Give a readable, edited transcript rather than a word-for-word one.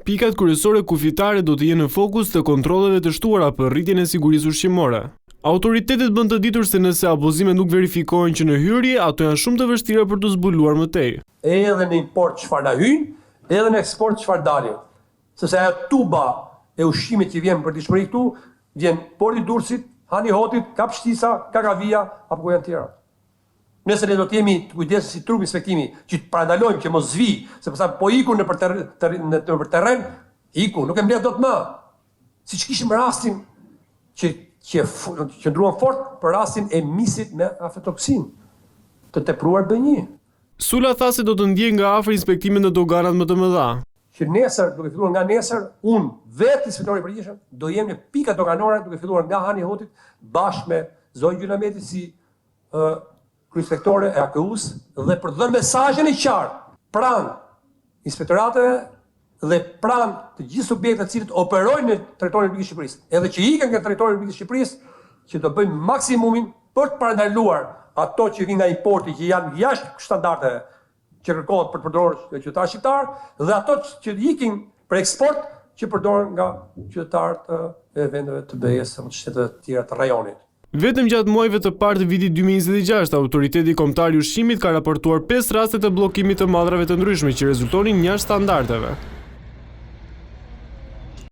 Pikat kryesore kufitare do të jenë në fokus të kontrolleve të shtuara për rritjen e sigurisë ushqimore. Autoritetet bën të ditur se nëse abuzimet nuk verifikohen që në hyrje, ato janë shumë të vështira për të zbuluar më tej. Edhe në import çfarë na hyn, edhe në eksport çfarë dalin. Sepse ajo tuba e ushqimit që vjen për dishmëri këtu, vjen porti Durrësit, Hani Hotit, Kapshtisa, Kakavia apo ku janë tjera. Nëse ne do të jemi të kujdesshëm si trup inspektimi që të parandalojmë që mos vi, sepse po ikun në për terren, ikun, nuk e mbledh dot më. Siç kishim rastin që qëndruan fort për rastin e misit me aflatoksin të tepruar B1. Sula tha se do të ndjej nga afër inspektimet në doganat më të mëdha. Që nesër, duke filluar nga nesër, unë vetë inspektori i përgjithshëm do jem në pika doganore duke filluar nga Hani Hotit bashkë me Zonë Gjynameti si kryeinspektore e AKU-s dhe për të dhënë mesazhin e qartë pranë inspektorateve dhe pranë të gjithë subjekteve të cilët operojnë në territorin e Republikës së Shqipërisë, edhe që ikën nga territori i Republikës së Shqipërisë, që do bëjmë maksimumin për të parandaluar ato që vijnë nga importi që janë jashtë standardeve që kërkohet për të përdorur qytetarë shqiptar dhe ato që ikin për eksport që përdoren nga qytetarët e vendeve të BE-s apo të shteteve të tjera të rajonit. Vetëm gjatë muajve të parë të vitit 2026, Autoriteti Kombëtar i Ushqimit ka raportuar 5 raste të bllokimit të madrave të ndryshme që rezultonin jashtë standardeve.